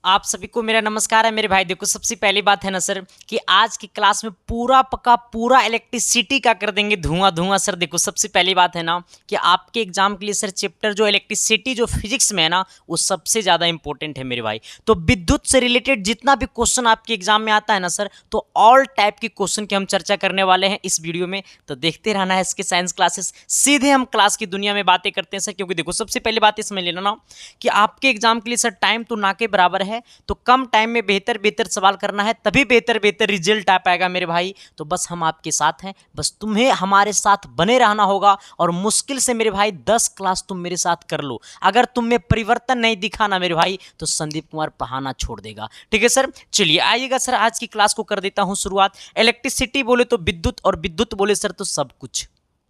आप सभी को मेरा नमस्कार है मेरे भाई। देखो सबसे पहली बात है ना सर कि आज की क्लास में पूरा पक्का पूरा इलेक्ट्रिसिटी का कर देंगे धुआं धुआं। सर देखो सबसे पहली बात है ना कि आपके एग्जाम के लिए सर चैप्टर जो इलेक्ट्रिसिटी जो फिजिक्स में है ना वो सबसे ज़्यादा इंपॉर्टेंट है मेरे भाई। तो विद्युत से रिलेटेड जितना भी क्वेश्चन आपके एग्जाम में आता है ना सर, तो ऑल टाइप के क्वेश्चन की हम चर्चा करने वाले हैं इस वीडियो में। तो देखते रहना है इसके साइंस क्लासेस। सीधे हम क्लास की दुनिया में बातें करते हैं सर, क्योंकि देखो सबसे पहली बात इसमें लेना ना कि आपके एग्जाम के लिए सर टाइम तो ना के बराबर है, तो कम टाइम में बेहतर बेहतर सवाल करना है, तभी बेहतर बेहतर रिजल्ट आ पाएगा मेरे भाई। तो बस हम आपके साथ हैं, बस तुम्हें हमारे साथ बने रहना होगा। और मुश्किल से मेरे भाई 10 क्लास तुम मेरे साथ कर लो, अगर तुम में परिवर्तन नहीं दिखा ना मेरे भाई तो संदीप कुमार पढ़ाना छोड़ देगा। ठीक है सर, चलिए आइएगा सर, आज की क्लास को कर देता हूं शुरुआत। इलेक्ट्रिसिटी बोले तो विद्युत, और विद्युत बोले सर तो सब कुछ।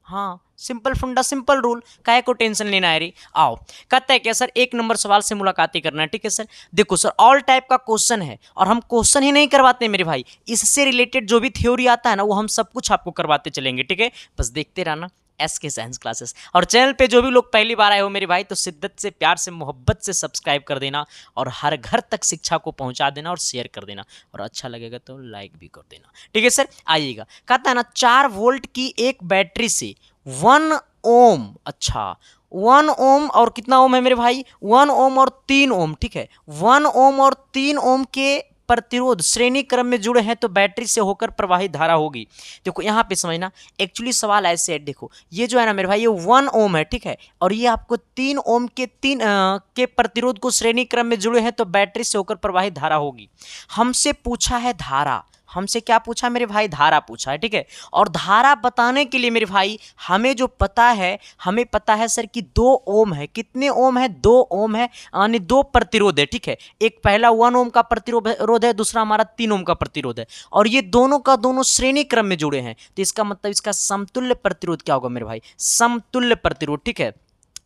हाँ, सिंपल फंडा सिंपल रूल, काहे को टेंशन लेना है रे। आओ, कहता है क्या सर, एक नंबर सवाल से मुलाकात करना है। ठीक है सर, देखो सर ऑल टाइप का क्वेश्चन है, और हम क्वेश्चन ही नहीं करवाते मेरे भाई, इससे रिलेटेड जो भी थ्योरी आता है ना वो हम सब कुछ आपको करवाते चलेंगे। ठीक है, बस देखते रहना एस के साइंस क्लासेस। और चैनल पे जो भी लोग पहली बार आए हो मेरे भाई, तो शिद्दत से प्यार से मोहब्बत से सब्सक्राइब कर देना, और हर घर तक शिक्षा को पहुंचा देना और शेयर कर देना, और अच्छा लगेगा तो लाइक भी कर देना। ठीक है सर, आइएगा। कहता है ना 4 वोल्ट की एक बैटरी से 1 ओम, अच्छा 1 ओम और कितना ओम है मेरे भाई, 1 ओम और 3 ओम। ठीक है, 1 ओम और 3 ओम के प्रतिरोध श्रेणी क्रम में जुड़े हैं तो बैटरी से होकर प्रवाहित धारा होगी। देखो यहाँ पे समझना, एक्चुअली सवाल ऐसे है, देखो ये जो है ना मेरे भाई ये 1 ओम है, ठीक है, और ये आपको 3 ओम के के प्रतिरोध को श्रेणी क्रम में जुड़े हैं तो बैटरी से होकर प्रवाहित धारा होगी। हमसे पूछा है धारा, हमसे क्या पूछा मेरे भाई, धारा पूछा है। ठीक है, और धारा बताने के लिए मेरे भाई हमें जो पता है, हमें पता है सर कि 2 ओम है। कितने ओम है, 2 ओम है, यानी 2 प्रतिरोध है। ठीक है, एक पहला 1 ओम का प्रतिरोध है, दूसरा हमारा 3 ओम का प्रतिरोध है, और ये दोनों का दोनों श्रेणी क्रम में जुड़े हैं, तो इसका मतलब इसका समतुल्य प्रतिरोध क्या होगा मेरे भाई, समतुल्य प्रतिरोध। ठीक है,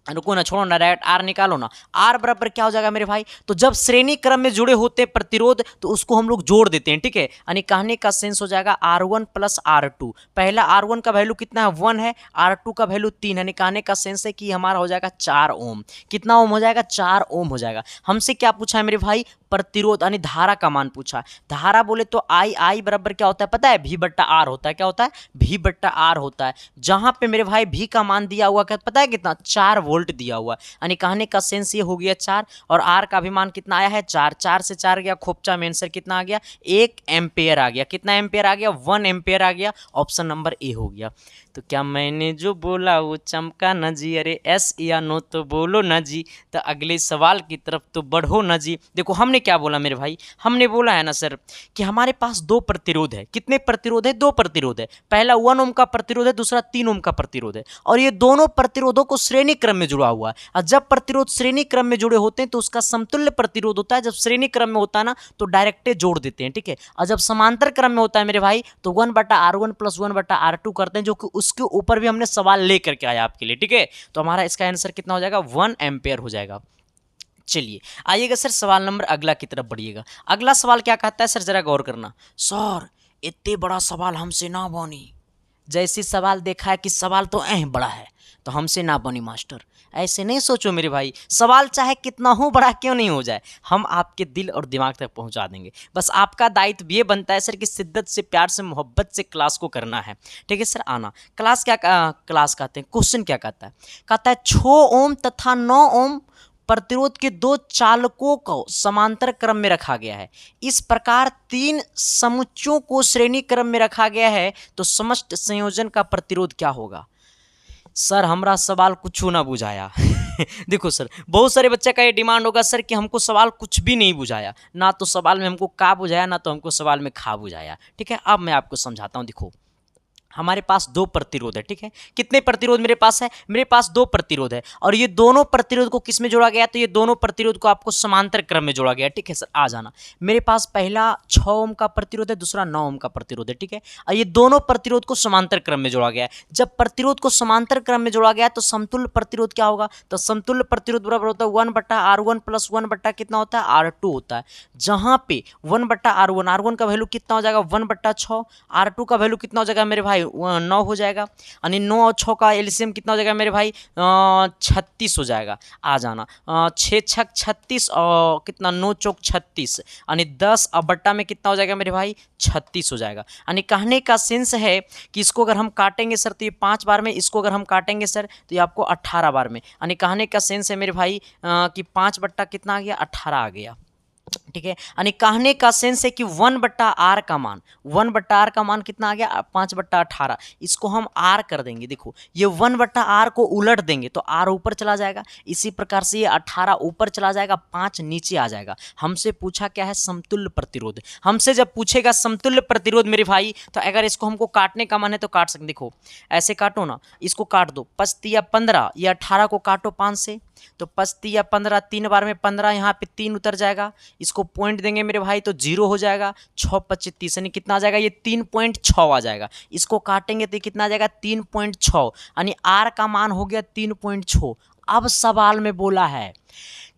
रुको ना, छोड़ो ना, डायरेक्ट आर निकालो ना। आर बराबर क्या हो जाएगा मेरे भाई, तो जब श्रेणी क्रम में जुड़े होते हैं प्रतिरोध तो उसको हम लोग जोड़ देते हैं। ठीक है, यानी कहने का सेंस हो जाएगा R1 प्लस R2। पहला R1 का वैल्यू कितना है, 1 है, R2 का वैल्यू 3 है, यानी कहने का सेंस है कि हमारा हो जाएगा 4 ओम। कितना ओम हो जाएगा, 4 ओम हो जाएगा। हमसे क्या पूछा है मेरे भाई, प्रतिरोध यानी धारा का मान पूछा। धारा बोले तो आई बराबर क्या होता है पता है, V बट्टा आर होता है। क्या होता है, V बट्टा आर होता है। जहां पे मेरे भाई V का मान दिया हुआ क्या पता है कितना, 4 वोल्ट दिया हुआ है, यानी कहने का सेंस ये हो गया 4, और R का भी मान कितना आया है 4, 4 से 4 गया खोपचा में आंसर कितना आ गया, 1 एम्पेयर आ गया। कितना एम्पेयर आ गया, 1 एम्पेयर आ गया। ऑप्शन नंबर ए हो गया। तो क्या मैंने जो बोला वो चमका न जी, अरे एस या नो तो बोलो न जी, तो अगले सवाल की तरफ तो बढ़ो न जी। देखो हमने क्या बोला मेरे भाई, हमने बोला है ना सर कि हमारे पास 2 प्रतिरोध है। कितने प्रतिरोध है, 2 प्रतिरोध है। पहला 1 ओम का प्रतिरोध है, दूसरा 3 ओम का प्रतिरोध है, और ये दोनों प्रतिरोधों को श्रेणी क्रम में जुड़ा हुआ है। और जब प्रतिरोध श्रेणी क्रम में जुड़े होते हैं तो उसका समतुल्य प्रतिरोध होता है। जब श्रेणी क्रम में होता है ना तो डायरेक्ट जोड़ देते हैं। ठीक है, और जब समांतर क्रम में होता है मेरे भाई तो 1/R1 प्लस 1/R2 करते हैं, जो कि उसके ऊपर भी हमने सवाल लेकर के आया आपके लिए। ठीक है, तो हमारा इसका आंसर कितना हो जाएगा, 1 एम्पेयर हो जाएगा। चलिए आइएगा सर सवाल नंबर अगला की तरफ बढ़िएगा। अगला सवाल क्या कहता है सर, जरा गौर करना। सर इतने बड़ा सवाल हमसे ना बनी, जैसे सवाल देखा है कि सवाल तो बड़ा है तो हमसे ना बनी मास्टर, ऐसे नहीं सोचो मेरे भाई। सवाल चाहे कितना हो बड़ा क्यों नहीं हो जाए, हम आपके दिल और दिमाग तक पहुंचा देंगे। बस आपका दायित्व ये बनता है सर कि शिद्दत से प्यार से मोहब्बत से क्लास को करना है। ठीक है सर, आना। क्लास क्या क्लास कहते हैं, क्वेश्चन क्या कहता है 6 ओम तथा 9 ओम प्रतिरोध के 2 चालकों को समांतर क्रम में रखा गया है। इस प्रकार 3 समुच्चयों को श्रेणी क्रम में रखा गया है, तो समस्त संयोजन का प्रतिरोध क्या होगा। सर हमरा सवाल कुछ ना बुझाया देखो सर, बहुत सारे बच्चे का ये डिमांड होगा सर कि हमको सवाल कुछ भी नहीं बुझाया, ना तो सवाल में हमको का बुझाया, ना तो हमको सवाल में खा बुझाया। ठीक है, अब मैं आपको समझाता हूँ। देखो हमारे पास 2 प्रतिरोध है। ठीक है, कितने प्रतिरोध मेरे पास है, मेरे पास 2 प्रतिरोध है, और ये दोनों प्रतिरोध को किस में जोड़ा गया, तो ये दोनों प्रतिरोध को आपको समांतर क्रम में जोड़ा गया। ठीक है सर, आ जाना। मेरे पास पहला 6 ओम का प्रतिरोध है, दूसरा 9 ओम का प्रतिरोध है। ठीक है, और ये दोनों प्रतिरोध को समांतर क्रम में जोड़ा गया है। जब प्रतिरोध को समांतर क्रम में जोड़ा गया तो समतुल्य प्रतिरोध क्या होगा, तो समतुल्य प्रतिरोध बराबर होता है 1/R1 प्लस 1 कितना होता है, R2 होता है। जहां पे 1/R1, R1 का वैल्यू कितना हो जाएगा 1/6, R2 का वैल्यू कितना हो जाएगा मेरे भाई 9 हो जाएगा, यानी 9 और 6 का एलसीएम कितना हो जाएगा मेरे भाई 36 हो जाएगा। आ जाना 6 छक 36 और कितना 9 चौक 36, यानी 10 और बट्टा में कितना हो जाएगा मेरे भाई 36 हो जाएगा। यानी कहने का सेंस है कि इसको अगर हम काटेंगे सर तो ये 5 बार में, इसको अगर हम काटेंगे सर तो ये आपको 18 बार में। यानी कहने का सेंस है मेरे भाई कि 5 बट्टा कितना आ गया 18 आ गया, ठीक है। यानी कहने का सेंस है कि 1/r का मान, 1/r का मान कितना आ गया 5/18। इसको हम r कर देंगे, देखो ये 1/r को उलट देंगे तो r ऊपर चला जाएगा, इसी प्रकार से ये 18 ऊपर चला जाएगा, 5 नीचे आ जाएगा। हमसे पूछा क्या है समतुल्य प्रतिरोध। हमसे जब पूछेगा समतुल्य प्रतिरोध मेरे भाई, तो अगर इसको हमको काटने का मन है तो काट सकते। देखो ऐसे काटो ना, इसको काट दो, 5 × 15, ये 18 को काटो 5 से, तो 5 × 15 3 बार में 15, यहाँ पे 3 उतर जाएगा, इसको पॉइंट देंगे मेरे भाई तो 0 हो जाएगा, 6 × 25 30, यानी कितना आ जाएगा ये 3.6 आ जाएगा। इसको काटेंगे तो कितना आ जाएगा 3.6, यानी r का मान हो गया 3.6। अब सवाल में बोला है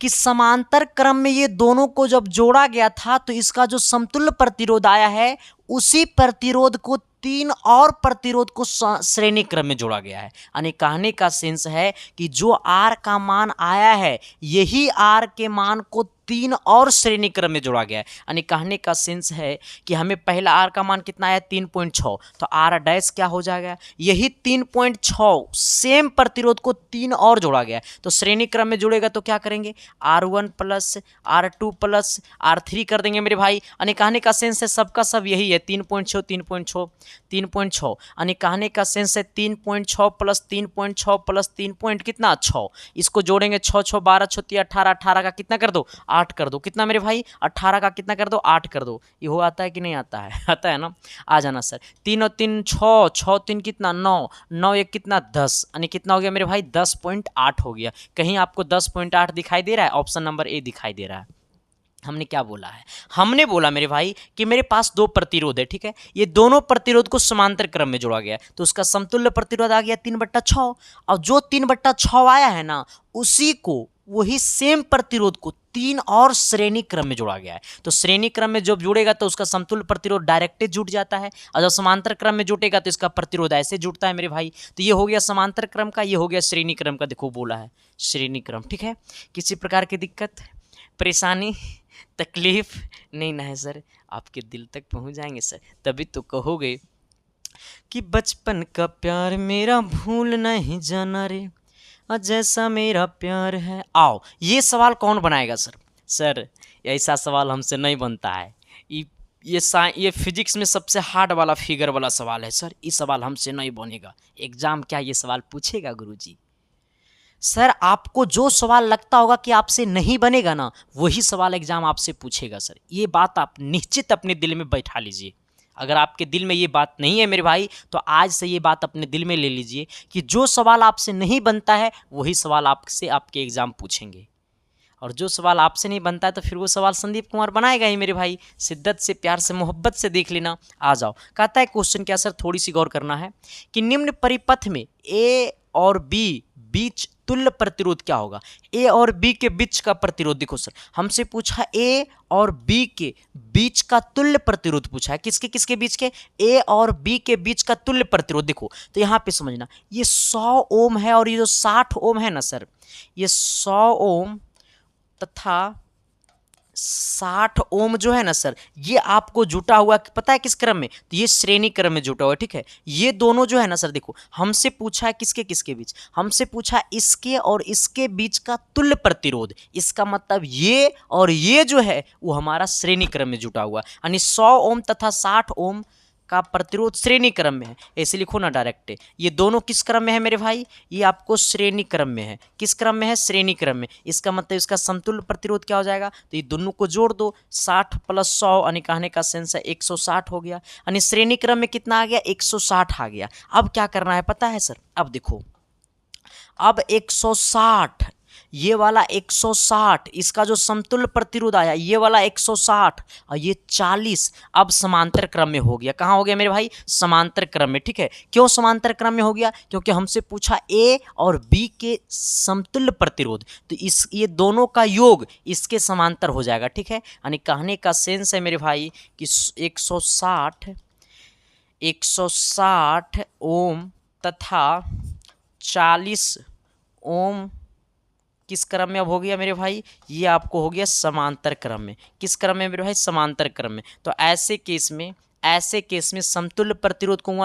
कि समांतर क्रम में ये दोनों को जब जोड़ा गया था तो इसका जो समतुल्य प्रतिरोध आया है उसी प्रतिरोध को 3 और प्रतिरोध को श्रेणी क्रम में जोड़ा गया है। यानी कहने का सेंस है कि जो r का मान आया है यही r के मान को 3 और श्रेणी क्रम में जोड़ा गया है। यानी कहने का सेंस है कि हमें पहला r का मान कितना आया 3.6, तो r डैश क्या हो जाएगा यही 3.6 सेम प्रतिरोध को 3 और जोड़ा गया है। तो श्रेणी क्रम में जुड़ेगा तो क्या करेंगे R1 plus R2 plus R3 कर देंगे मेरे भाई। यानी कहने का सेंस है सबका सब यही है 3.6 3.6 3.6, यानी कहने का सेंस है 3.6 प्लस 3.6 प्लस 3 पॉइंट कितना 6, इसको जोड़ेंगे 6 6 12 6 18, 18 का कितना कर दो 8 कर दो, कितना मेरे भाई 18 का कितना कर दो 8 कर दो। ये हो आता है कि नहीं आता है आता है ना, आ जाना सर। 3 और 3 6, 6 3 कितना 9, 9 1 कितना 10, यानी कितना हो गया मेरे भाई 10.8 हो गया। कहीं आपको 10.8 दिखाई दे रहा है? ऑप्शन नंबर ए दिखाई दे रहा है। हमने क्या बोला है, हमने बोला मेरे भाई कि मेरे पास दो प्रतिरोध है, ठीक है, ये दोनों प्रतिरोध को समांतर क्रम में जोड़ा गया है तो उसका समतुल्य प्रतिरोध आ गया 3/6, और जो 3/6 आया है ना उसी को वही सेम प्रतिरोध को 3 और श्रेणी क्रम में जोड़ा गया है। तो श्रेणी क्रम में जब जुड़ेगा तो उसका समतुल्य प्रतिरोध डायरेक्ट जुट जाता है, और जब समांतर क्रम में जुटेगा तो इसका प्रतिरोध ऐसे जुटता है मेरे भाई। तो ये हो गया समांतर क्रम का, ये हो गया श्रेणी क्रम का। देखो बोला है श्रेणी क्रम, ठीक है। किसी प्रकार की दिक्कत परेशानी तकलीफ नहीं ना है सर, आपके दिल तक पहुंच जाएंगे सर, तभी तो कहोगे कि बचपन का प्यार मेरा भूल नहीं जाना रे, जैसा मेरा प्यार है। आओ ये सवाल कौन बनाएगा सर? सर ऐसा सवाल हमसे नहीं बनता है, ये फिजिक्स में सबसे हार्ड वाला फिगर वाला सवाल है सर, ये सवाल हमसे नहीं बनेगा। एग्जाम क्या ये सवाल पूछेगा गुरुजी? सर आपको जो सवाल लगता होगा कि आपसे नहीं बनेगा ना वही सवाल एग्जाम आपसे पूछेगा सर, ये बात आप निश्चित अपने दिल में बैठा लीजिए। अगर आपके दिल में ये बात नहीं है मेरे भाई तो आज से ये बात अपने दिल में ले लीजिए कि जो सवाल आपसे नहीं बनता है वही सवाल आपसे आपके एग्जाम पूछेंगे, और जो सवाल आपसे नहीं बनता है तो फिर वो सवाल संदीप कुमार बनाएगा ही मेरे भाई। शिद्दत से प्यार से मोहब्बत से देख लेना। आ जाओ, कहता है क्वेश्चन क्या सर, थोड़ी सी गौर करना है कि निम्न परिपथ में ए और बी बीच तुल्य प्रतिरोध क्या होगा। ए और बी के बीच का प्रतिरोध देखो सर, हमसे पूछा ए और बी के बीच का तुल्य प्रतिरोध पूछा है। किसके किसके बीच के? ए और बी के बीच का तुल्य प्रतिरोध। देखो तो यहाँ पे समझना, ये 100 ओम है और ये जो 60 ओम है ना सर, ये 100 ओम तथा 60 ओम जो है ना सर, ये आपको जुटा हुआ पता है किस क्रम में? तो ये श्रेणी क्रम में जुटा हुआ है, ठीक है। ये दोनों जो है ना सर, देखो हमसे पूछा है किसके किसके बीच, हमसे पूछा इसके और इसके बीच का तुल्य प्रतिरोध। इसका मतलब ये और ये जो है वो हमारा श्रेणी क्रम में जुटा हुआ है, यानी 100 ओम तथा 60 ओम का प्रतिरोध श्रेणी क्रम में है। ऐसे लिखो ना डायरेक्ट, ये दोनों किस क्रम में है मेरे भाई? ये आपको श्रेणी क्रम में है। किस क्रम में है? श्रेणी क्रम में। इसका मतलब इसका समतुल्य प्रतिरोध क्या हो जाएगा? तो ये दोनों को जोड़ दो, 60 + 100 यानी कहने का सेंस है 160 हो गया, यानी श्रेणी क्रम में कितना आ गया 160 आ गया। अब क्या करना है पता है सर? अब देखो, अब 160 ये वाला 160, इसका जो समतुल्य प्रतिरोध आया ये वाला 160 और ये 40 अब समांतर क्रम में हो गया। कहाँ हो गया मेरे भाई? समांतर क्रम में, ठीक है। क्यों समांतर क्रम में हो गया? क्योंकि हमसे पूछा ए और बी के समतुल्य प्रतिरोध, तो इस ये दोनों का योग इसके समांतर हो जाएगा, ठीक है। यानी कहने का सेंस है मेरे भाई कि 160 160 ओम तथा 40 ओम किस क्रम में अब हो गया मेरे भाई, ये आपको हो गया समांतर क्रम में। किस क्रम में मेरे भाई, समांतर क्रम में। तो ऐसे केस में समतुल्य प्रतिरोध को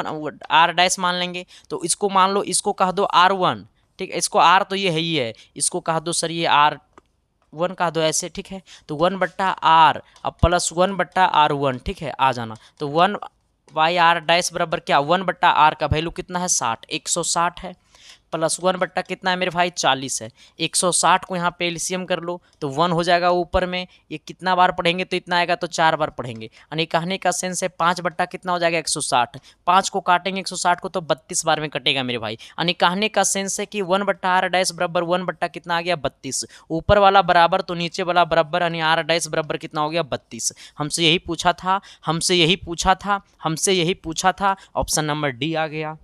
आर डैश मान लेंगे। तो इसको मान लो, इसको कह दो R1, ठीक है, इसको R तो ये है ही है, इसको कह दो सर ये R1 कह दो ऐसे, ठीक है। तो 1/R अब प्लस 1/R1, ठीक है, आ जाना। तो 1/R डैश बराबर क्या, 1/R का वैल्यू कितना है 60, 160 है, प्लस 1 कितना है मेरे भाई 40 है। 160 को यहाँ पे एलसीएम कर लो तो 1 हो जाएगा ऊपर में। ये कितना बार पढ़ेंगे तो इतना आएगा, तो 4 बार पढ़ेंगे। यानी कहने का सेंस है 5 कितना हो जाएगा 160, 5 को काटेंगे 160 को तो 32 बार में कटेगा मेरे भाई। यानी कहने का सेंस है कि 1/R डैश बराबर 1 कितना आ गया 32, ऊपर वाला बराबर तो नीचे वाला बराबर, यानी R डैश बराबर कितना हो गया 32। हमसे यही पूछा था, हमसे यही पूछा था। ऑप्शन नंबर डी आ गया।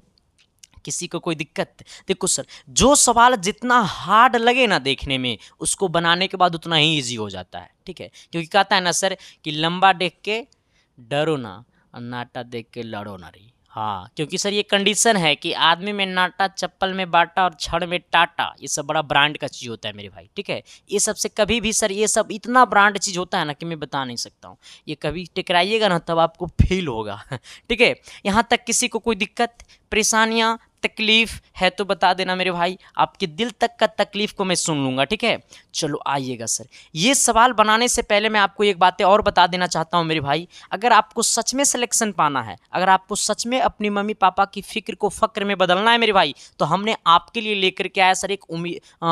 किसी को कोई दिक्कत? देखो सर, जो सवाल जितना हार्ड लगे ना देखने में, उसको बनाने के बाद उतना ही इजी हो जाता है, ठीक है। क्योंकि कहता है ना सर कि लंबा देख के डरो ना और नाटा देख के लड़ो ना रे। हाँ, क्योंकि सर ये कंडीशन है कि आदमी में नाटा, चप्पल में बाटा और छड़ में टाटा, ये सब बड़ा ब्रांड का चीज़ होता है मेरे भाई, ठीक है। ये सबसे कभी भी सर, ये सब इतना ब्रांड चीज़ होता है ना कि मैं बता नहीं सकता हूँ। ये कभी टकराइएगा ना तब आपको फील होगा, ठीक है। यहाँ तक किसी को कोई दिक्कत, परेशानियाँ, तकलीफ है तो बता देना मेरे भाई, आपके दिल तक का तकलीफ को मैं सुन लूँगा, ठीक है। चलो आइएगा सर, ये सवाल बनाने से पहले मैं आपको एक बातें और बता देना चाहता हूँ मेरे भाई। अगर आपको सच में सिलेक्शन पाना है, अगर आपको सच में अपनी मम्मी पापा की फिक्र को फक्र में बदलना है मेरे भाई, तो हमने आपके लिए लेकर के आया सर एक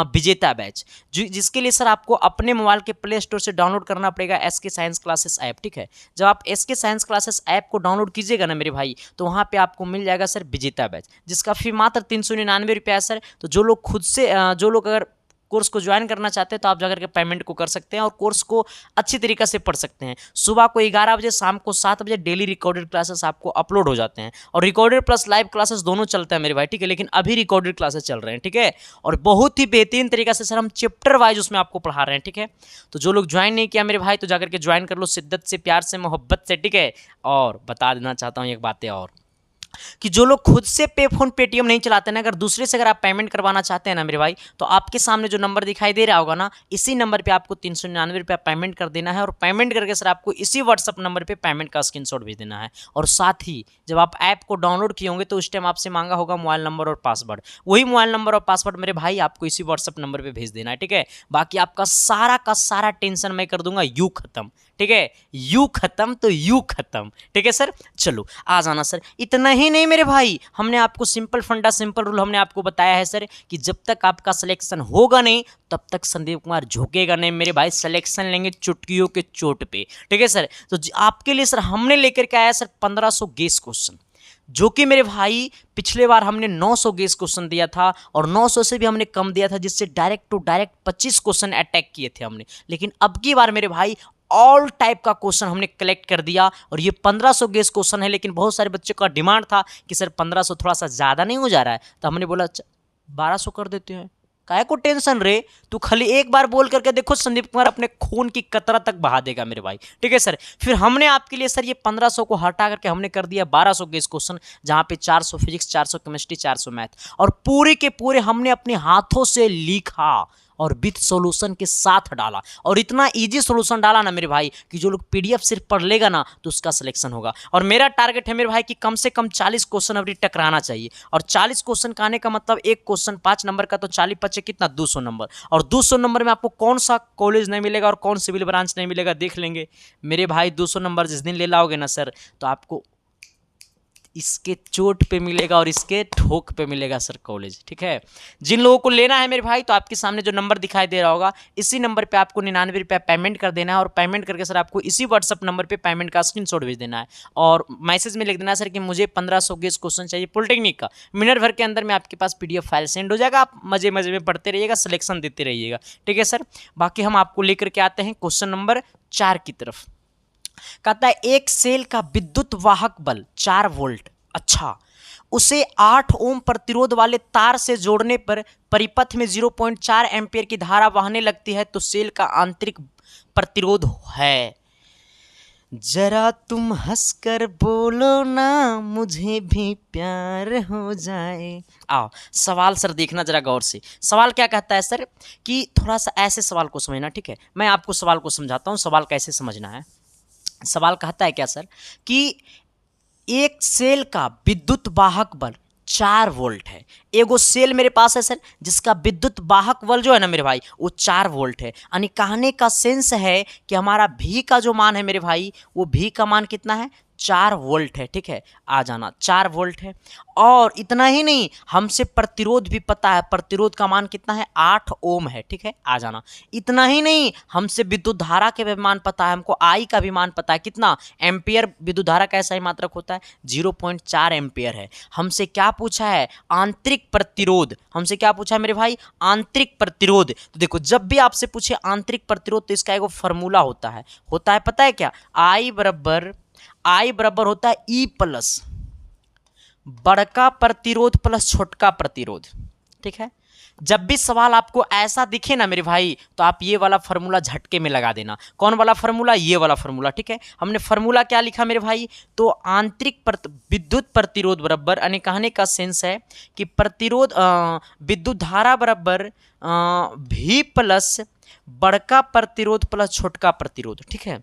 विजेता बैच, जिसके लिए सर आपको अपने मोबाइल के प्ले स्टोर से डाउनलोड करना पड़ेगा SK साइंस क्लासेस ऐप, ठीक है। जब आप SK साइंस क्लासेस ऐप को डाउनलोड कीजिएगा ना मेरे भाई, तो वहाँ पर आपको मिल जाएगा सर विजेता बैच, जिसका फी मात्र 399 रुपया है सर। तो जो लोग खुद से जो लोग अगर कोर्स को ज्वाइन करना चाहते हैं तो आप जाकर के पेमेंट को कर सकते हैं और कोर्स को अच्छी तरीके से पढ़ सकते हैं। सुबह को 11 बजे, शाम को 7 बजे डेली रिकॉर्डेड क्लासेस आपको अपलोड हो जाते हैं, और रिकॉर्डेड प्लस लाइव क्लासेस दोनों चलते हैं मेरे भाई, ठीक है। लेकिन अभी रिकॉर्डेड क्लासेस चल रहे हैं, ठीक है, और बहुत ही बेहतरीन तरीके से सर हम चैप्टर वाइज उसमें आपको पढ़ा रहे हैं, ठीक है। तो जो लोग ज्वाइन नहीं किया मेरे भाई, तो जाकर के ज्वाइन कर लो शिद्दत से, प्यार से, मोहब्बत से, ठीक है। और बता देना चाहता हूँ एक बातें और, कि जो लोग खुद से पे फोन पेटीएम नहीं चलाते ना, अगर दूसरे से अगर आप पेमेंट करवाना चाहते हैं ना मेरे भाई, तो आपके सामने जो नंबर दिखाई दे रहा होगा ना, इसी नंबर पे आपको 399 रुपया पेमेंट कर देना है, और पेमेंट करके सर आपको इसी व्हाट्सअप नंबर पे पेमेंट का स्क्रीनशॉट भेज देना है। और साथ ही जब आप ऐप को डाउनलोड किए होंगे तो उस टाइम आपसे मांगा होगा मोबाइल नंबर और पासवर्ड, वही मोबाइल नंबर और पासवर्ड मेरे भाई आपको इसी व्हाट्सअप नंबर पर भेज देना है, ठीक है। बाकी आपका सारा का सारा टेंशन मैं कर दूंगा यू खत्म, ठीक है। यू खत्म तो यू खत्म, ठीक है सर। चलो आ जाना सर। इतना ही नहीं मेरे भाई, हमने आपको सिंपल फंडा, सिंपल रूल हमने आपको बताया है सर, कि जब तक आपका सिलेक्शन होगा नहीं तब तक संदीप कुमार झुकेगा नहीं मेरे भाई। सिलेक्शन लेंगे चुटकियों के चोट पे, ठीक है सर। तो आपके लिए सर हमने लेकर के आया सर 1500 गेस क्वेश्चन, जो कि मेरे भाई पिछले बार हमने 900 गेस क्वेश्चन दिया था, और 900 से भी हमने कम दिया था, जिससे direct to direct 25 question attack किए थे हमने। लेकिन अब की बार मेरे भाई ऑल टाइप का क्वेश्चन हमने कलेक्ट कर दिया, और ये 1500 गेस क्वेश्चन है। लेकिन बहुत सारे बच्चों का डिमांड था कि सर 1500 थोड़ा सा ज़्यादा नहीं हो जा रहा है, तो हमने बोला 1200 कर देते हैं। काहे को टेंशन रे, तू खाली एक बार बोल करके देखो, संदीप कुमार अपने खून की कतरा तक बहा देगा मेरे भाई, ठीक है सर। फिर हमने आपके लिए सर ये 1500 को हटा करके हमने कर दिया 1200 गेस क्वेश्चन, जहाँ पे 400 फिजिक्स, 400 केमिस्ट्री, 400 मैथ, और पूरे के पूरे हमने अपने हाथों से लिखा और विथ सॉल्यूशन के साथ डाला। और इतना इजी सॉल्यूशन डाला ना मेरे भाई कि जो लोग PDF सिर्फ पढ़ लेगा ना तो उसका सिलेक्शन होगा। और मेरा टारगेट है मेरे भाई कि कम से कम 40 क्वेश्चन अभी टकराना चाहिए। और 40 क्वेश्चन का आने का मतलब एक क्वेश्चन 5 नंबर का, तो 40 पच्चे कितना 200 नंबर। और 200 नंबर में आपको कौन सा कॉलेज नहीं मिलेगा और कौन सिविल ब्रांच नहीं मिलेगा देख लेंगे मेरे भाई। 200 नंबर जिस दिन ले लाओगे ना सर, तो आपको इसके चोट पे मिलेगा और इसके ठोक पे मिलेगा सर कॉलेज, ठीक है। जिन लोगों को लेना है मेरे भाई, तो आपके सामने जो नंबर दिखाई दे रहा होगा, इसी नंबर पे आपको 99 रुपया पेमेंट कर देना है, और पेमेंट करके सर आपको इसी व्हाट्सअप नंबर पे पेमेंट का स्क्रीनशॉट भेज देना है, और मैसेज में लिख देना सर कि मुझे 1500 गेस क्वेश्चन चाहिए पॉलिटेक्निक का। मिनट भर के अंदर में आपके पास PDF फाइल सेंड हो जाएगा, आप मजे मजे में पढ़ते रहिएगा, सिलेक्शन देते रहिएगा, ठीक है सर। बाकी हम आपको लेकर के आते हैं क्वेश्चन नंबर 4 की तरफ। कहता है एक सेल का विद्युत वाहक बल 4 वोल्ट, अच्छा, उसे 8 ओम प्रतिरोध वाले तार से जोड़ने पर परिपथ में 0.4 एम्पियर की धारा बहने लगती है, तो सेल का आंतरिक प्रतिरोध है। जरा तुम हंसकर बोलो ना मुझे भी प्यार हो जाए। आओ सवाल सर देखना जरा गौर से। सवाल क्या कहता है सर कि थोड़ा सा ऐसे सवाल को समझना, ठीक है। मैं आपको सवाल को समझाता हूँ, सवाल कैसे समझना है। सवाल कहता है क्या सर कि एक सेल का विद्युत वाहक बल 4 वोल्ट है। एगो सेल मेरे पास है सर जिसका विद्युत वाहक बल जो है ना मेरे भाई वो 4 वोल्ट है। यानी कहने का सेंस है कि हमारा भी का जो मान है मेरे भाई वो भी का मान कितना है 4 वोल्ट है, ठीक है। आ जाना 4 वोल्ट है। और इतना ही नहीं, हमसे प्रतिरोध भी पता है, प्रतिरोध का मान कितना है 8 ओम है, ठीक है। आ जाना। इतना ही नहीं, हमसे विद्युत धारा के भी मान पता है, हमको आई का भी मान पता है कितना एम्पियर। विद्युत धारा का ऐसा ही मात्रक होता है 0.4 एम्पियर है। हमसे क्या पूछा है आंतरिक प्रतिरोध, हमसे क्या पूछा है मेरे भाई आंतरिक प्रतिरोध। तो देखो जब भी आपसे पूछे आंतरिक प्रतिरोध तो इसका एक फॉर्मूला होता है पता है क्या, आई बराबर होता है ई प्लस बड़का प्रतिरोध प्लस छोटका प्रतिरोध, ठीक है। जब भी सवाल आपको ऐसा दिखे ना मेरे भाई तो आप ये वाला फार्मूला झटके में लगा देना। कौन वाला फार्मूला, ये वाला फार्मूला, ठीक है। हमने फार्मूला क्या लिखा मेरे भाई, तो आंतरिक विद्युत प्रतिरोध बराबर, यानी कहने का सेंस है कि प्रतिरोध विद्युत धारा बराबर भी प्लस बड़का प्रतिरोध प्लस छोटका प्रतिरोध, ठीक है।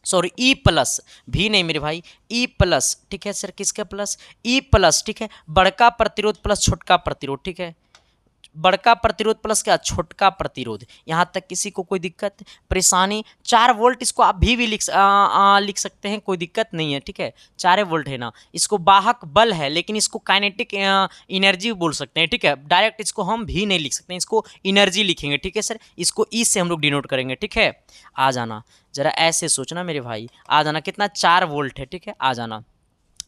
सॉरी ई प्लस, भी नहीं मेरे भाई ई प्लस, ठीक है सर। किसके प्लस, ई प्लस, ठीक है। बड़का प्रतिरोध प्लस छोटका प्रतिरोध, ठीक है। बड़का प्रतिरोध प्लस क्या छोटका प्रतिरोध। यहाँ तक किसी को कोई दिक्कत परेशानी। 4 वोल्ट इसको आप भी लिख सकते हैं, कोई दिक्कत नहीं है, ठीक है। 4 वोल्ट है ना, इसको वाहक बल है लेकिन इसको काइनेटिक एनर्जी बोल सकते हैं, ठीक है। डायरेक्ट इसको हम भी नहीं लिख सकते, इसको एनर्जी लिखेंगे, ठीक है सर। इसको ई से हम लोग डिनोट करेंगे, ठीक है। आ जाना जरा ऐसे सोचना मेरे भाई, आ जाना कितना 4 वोल्ट है, ठीक है। आ जाना।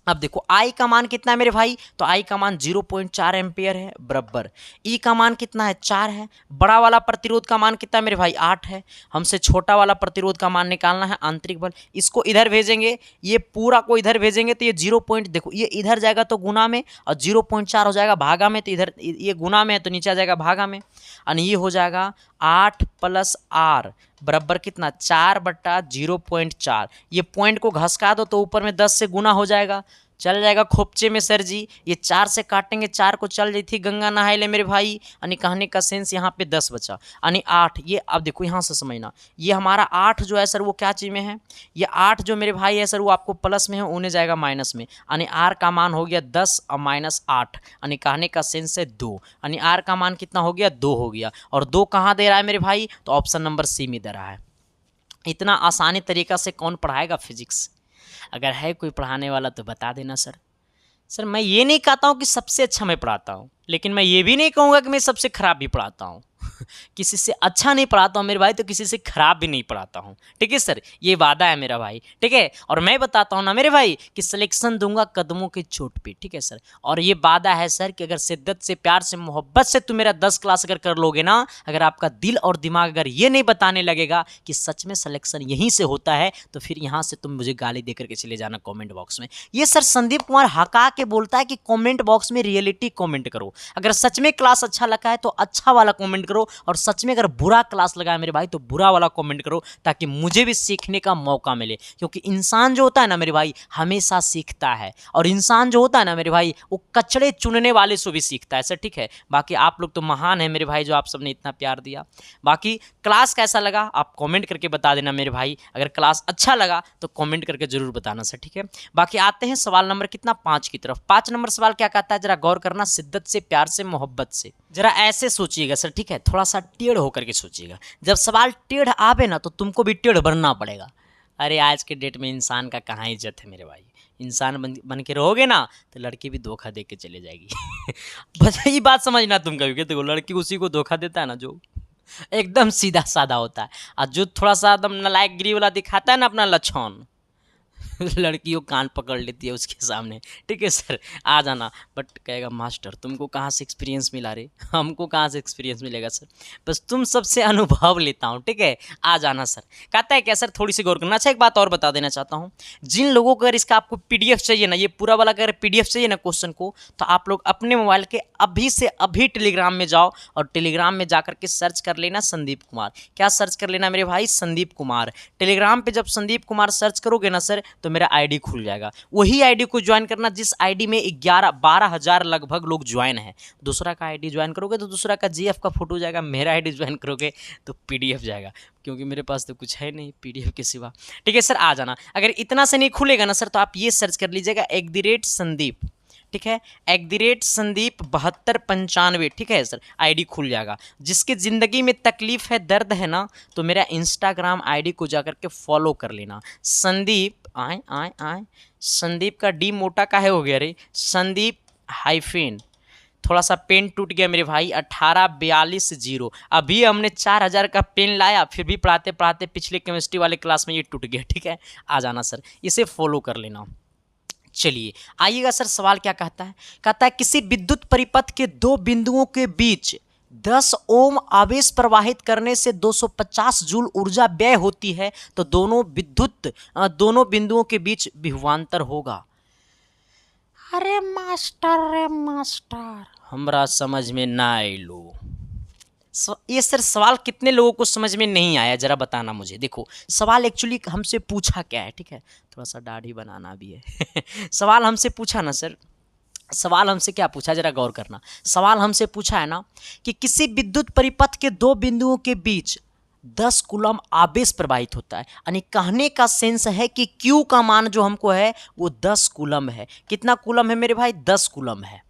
अब देखो आई का मान कितना है मेरे भाई, तो आई का मान 0.4 एम्पियर है बराबर ई का मान कितना है 4 है। बड़ा वाला प्रतिरोध का मान कितना है मेरे भाई 8 है। हमसे छोटा वाला प्रतिरोध का मान निकालना है आंतरिक बल। इसको इधर भेजेंगे, ये पूरा को इधर भेजेंगे तो ये 0 पॉइंट, देखो ये इधर जाएगा तो गुना में और 0.4 हो जाएगा भागा में, तो इधर ये गुना में है तो नीचे आ जाएगा भागा में। और ये हो जाएगा 8 प्लस आर बराबर कितना 4/0.4। ये पॉइंट को घसका दो तो ऊपर में 10 से गुना हो जाएगा, चल जाएगा खोपचे में सर जी। ये 4 से काटेंगे, 4 को चल जाती थी गंगा नहाए ले मेरे भाई। यानी कहने का सेंस यहाँ पे 10 बचा, यानी 8। ये अब देखो यहाँ से समझना, ये हमारा 8 जो है सर वो क्या चीज़ में है, ये 8 जो मेरे भाई है सर वो आपको प्लस में है, उन्हें जाएगा माइनस में। यानी आर का मान हो गया 10 और -8, यानी कहने का सेंस है 2। यानी आर का मान कितना हो गया 2 हो गया। और 2 कहाँ दे रहा है मेरे भाई, तो ऑप्शन नंबर सी में दे रहा है। इतना आसानी तरीका से कौन पढ़ाएगा फिजिक्स। अगर है कोई पढ़ाने वाला तो बता देना सर। सर मैं ये नहीं कहता हूँ कि सबसे अच्छा मैं पढ़ाता हूँ, लेकिन मैं ये भी नहीं कहूँगा कि मैं सबसे खराब भी पढ़ाता हूँ। किसी से अच्छा नहीं पढ़ाता हूँ मेरे भाई, तो किसी से खराब भी नहीं पढ़ाता हूँ, ठीक है सर। ये वादा है मेरा भाई, ठीक है। और मैं बताता हूँ ना मेरे भाई कि सिलेक्शन दूंगा कदमों की चोट पे, ठीक है सर। और ये वादा है सर कि अगर शिद्दत से प्यार से मोहब्बत से तुम मेरा 10 क्लास अगर कर लोगे ना, अगर आपका दिल और दिमाग अगर ये नहीं बताने लगेगा कि सच में सिलेक्शन यहीं से होता है, तो फिर यहाँ से तुम मुझे गाली देकर के चले जाना कॉमेंट बॉक्स में। ये सर संदीप कुमार हका के बोलता है कि कॉमेंट बॉक्स में रियलिटी कॉमेंट करो। अगर सच में क्लास अच्छा लगा है तो अच्छा वाला कॉमेंट करो, और सच में अगर बुरा क्लास लगा है मेरे भाई तो बुरा वाला कमेंट करो, ताकि मुझे भी सीखने का मौका मिले। क्योंकि इंसान जो होता है ना मेरे भाई हमेशा सीखता है, और इंसान जो होता है ना मेरे भाई वो कचड़े चुनने वाले से भी सीखता है सर, ठीक है। बाकी आप लोग तो महान है मेरे भाई जो आप सबने इतना प्यार दिया। बाकी क्लास कैसा लगा आप कमेंट करके बता देना मेरे भाई। अगर क्लास अच्छा लगा तो कमेंट करके जरूर बताना सर, ठीक है। बाकी आते हैं सवाल नंबर कितना 5 की तरफ। 5 नंबर सवाल क्या कहता है, जरा गौर करना। शिद्दत से प्यार से मोहब्बत से, जरा ऐसे सोचिएगा सर, ठीक है। थोड़ा सा टेढ़ होकर के सोचिएगा। जब सवाल टेढ़ आवे ना तो तुमको भी टेढ़ बनना पड़ेगा। अरे आज के डेट में इंसान का कहाँ इज्जत है मेरे भाई। इंसान बन के रहोगे ना तो लड़की भी धोखा दे के चले जाएगी। बस ये बात समझना तुम कभी, देखो लड़की उसी को धोखा देता है ना जो एकदम सीधा साधा होता है, और जो थोड़ा सा एकदम नालायक गिरी वाला दिखाता है ना अपना लक्षण, लड़कियों कान पकड़ लेती है उसके सामने, ठीक है सर, आ जाना। बट कहेगा मास्टर तुमको कहाँ से एक्सपीरियंस मिला रे, हमको कहाँ से एक्सपीरियंस मिलेगा सर, बस तुम सबसे अनुभव लेता हूँ, ठीक है, आ जाना सर। कहता है क्या सर, थोड़ी सी गौर करना। अच्छा एक बात और बता देना चाहता हूँ, जिन लोगों को अगर इसका आपको पीडीएफ चाहिए ना, ये पूरा वाला अगर पीडीएफ चाहिए ना क्वेश्चन को, तो आप लोग अपने मोबाइल के अभी से अभी टेलीग्राम में जाओ और टेलीग्राम में जाकर के सर्च कर लेना संदीप कुमार। क्या सर्च कर लेना मेरे भाई, संदीप कुमार। टेलीग्राम पे जब संदीप कुमार सर्च करोगे ना सर, तो मेरा आईडी खुल जाएगा। वही आईडी को ज्वाइन करना जिस आईडी में 12 हज़ार लगभग लोग ज्वाइन हैं। दूसरा का आईडी ज्वाइन करोगे तो दूसरा का जीएफ का फोटो जाएगा, मेरा आईडी ज्वाइन करोगे तो पीडीएफ जाएगा, क्योंकि मेरे पास तो कुछ है नहीं पीडीएफ के सिवा, ठीक है सर, आ जाना। अगर इतना से नहीं खुलेगा ना सर, तो आप ये सर्च कर लीजिएगा @संदीप, ठीक है, @संदीप 7295, ठीक है सर, आईडी खुल जाएगा। जिसकी ज़िंदगी में तकलीफ है, दर्द है ना, तो मेरा इंस्टाग्राम आईडी को जाकर के फॉलो कर लेना। संदीप आए आए आए, संदीप का डी मोटा काहे हो गया रे, संदीप हाइफेन, थोड़ा सा पेन टूट गया मेरे भाई, 18420। अभी हमने 4000 का पेन लाया, फिर भी पढ़ाते पढ़ाते पिछले केमिस्ट्री वाले क्लास में ये टूट गया, ठीक है, आ जाना सर, इसे फॉलो कर लेना। चलिए आइएगा सर, सवाल क्या कहता है, कहता है किसी विद्युत परिपथ के दो बिंदुओं के बीच 10 ओम आवेश प्रवाहित करने से 250 जूल ऊर्जा व्यय होती है, तो दोनों बिंदुओं के बीच विभवांतर होगा। अरे मास्टर हमरा समझ में ना आइलो। ये सर सवाल कितने लोगों को समझ में नहीं आया, जरा बताना मुझे। देखो सवाल एक्चुअली हमसे पूछा क्या है, ठीक है, थोड़ा सा दाढ़ी बनाना भी है सवाल हमसे पूछा ना सर, सवाल हमसे क्या पूछा, जरा गौर करना। सवाल हमसे पूछा है ना कि किसी विद्युत परिपथ के दो बिंदुओं के बीच 10 कूलम आवेश प्रवाहित होता है, यानी कहने का सेंस है कि Q का मान जो हमको है वो 10 कूलम है। कितना कूलम है मेरे भाई, 10 कूलम है।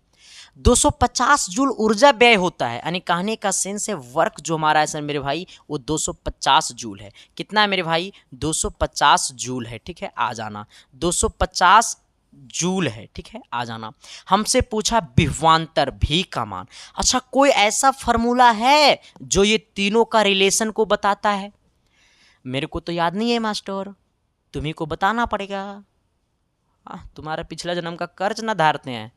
250 जूल ऊर्जा व्यय होता है, यानी कहने का सेंस है वर्क जो हमारा है सर मेरे भाई वो 250 जूल है। कितना है मेरे भाई, 250 जूल है, ठीक है, आ जाना, 250 जूल है, ठीक है, आ जाना। हमसे पूछा विभवांतर भी का मान। अच्छा कोई ऐसा फॉर्मूला है जो ये तीनों का रिलेशन को बताता है? मेरे को तो याद नहीं है मास्टर, तुम्ही को बताना पड़ेगा। तुम्हारा पिछला जन्म का कर्ज ना धारते हैं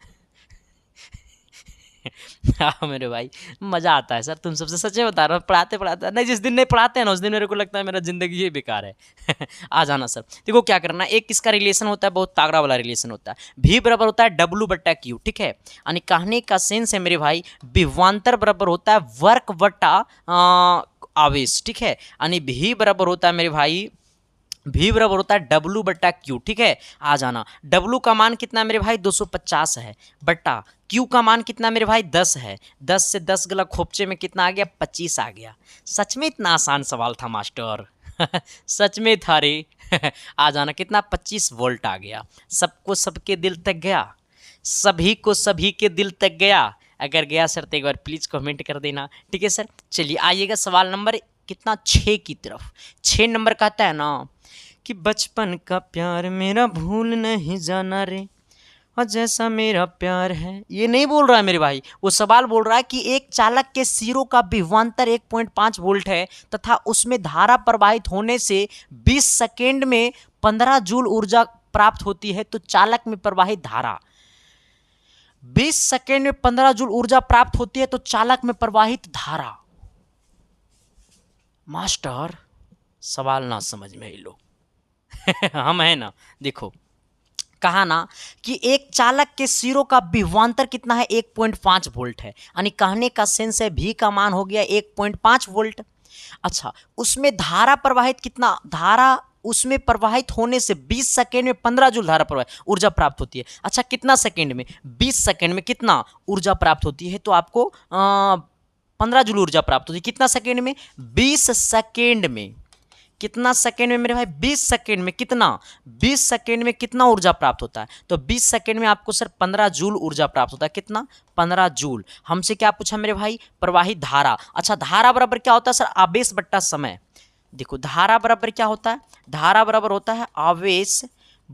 हाँ मेरे भाई मज़ा आता है सर, तुम सबसे सच्चे बता रहा हूँ, पढ़ाते पढ़ाते नहीं, जिस दिन नहीं पढ़ाते हैं ना उस दिन मेरे को लगता है मेरा ज़िंदगी ही बेकार है आ जाना सर। देखो क्या करना, एक इसका रिलेशन होता है, बहुत तागड़ा वाला रिलेशन होता है, V बराबर होता है W/Q, ठीक है, यानी कहने का सेंस है मेरे भाई विभवांतर बराबर होता है वर्क बटा आवेश, ठीक है, यानी V बराबर होता है मेरे भाई, V बराबर होता है W/Q, ठीक है, आ जाना। W का मान कितना मेरे भाई 250 है, बटा Q का मान कितना मेरे भाई 10 है, 10 से 10 गला खोपचे में कितना आ गया, 25 आ गया। सच में इतना आसान सवाल था मास्टर सच में था रे आ जाना, कितना 25 वोल्ट आ गया। सबको सबके दिल तक गया, सभी को सभी के दिल तक गया। अगर गया सर तो एक बार प्लीज़ कमेंट कर देना, ठीक है सर। चलिए आइएगा सवाल नंबर कितना 6 की तरफ। 6 नंबर कहता है ना कि बचपन का प्यार मेरा भूल नहीं जाना रे, और जैसा मेरा प्यार है। ये नहीं बोल रहा है मेरे भाई, वो सवाल बोल रहा है कि एक चालक के सिरों का विभवांतर 1.5 वोल्ट है तथा उसमें धारा प्रवाहित होने से 20 सेकेंड में 15 जूल ऊर्जा प्राप्त होती है, तो चालक में प्रवाहित धारा 20 सेकेंड में 15 जूल ऊर्जा प्राप्त होती है, तो चालक में प्रवाहित धारा। मास्टर सवाल ना समझ में लो हम है ना, देखो कहा ना कि एक चालक के सिरों का विभवांतर कितना है 1.5 वोल्ट है, यानी कहने का सेंस है V का मान हो गया 1.5 वोल्ट। अच्छा उसमें धारा प्रवाहित कितना, धारा उसमें प्रवाहित होने से 20 सेकेंड में 15 जूल धारा प्रवाहित ऊर्जा प्राप्त होती है। अच्छा कितना सेकेंड में, 20 सेकेंड में कितना ऊर्जा प्राप्त होती है, तो आपको 15 जूल ऊर्जा प्राप्त होती है। कितना सेकेंड में, 20 सेकेंड में, कितना सेकेंड में मेरे भाई, 20 सेकेंड में कितना, 20 सेकेंड में कितना ऊर्जा प्राप्त होता है, तो 20 सेकेंड में आपको सर 15 जूल ऊर्जा प्राप्त होता है। कितना, 15 जूल। हमसे क्या पूछा मेरे भाई, प्रवाहित धारा। अच्छा धारा बराबर क्या होता है सर, आवेश बट्टा समय। देखो धारा बराबर क्या होता है, धारा बराबर होता है आवेश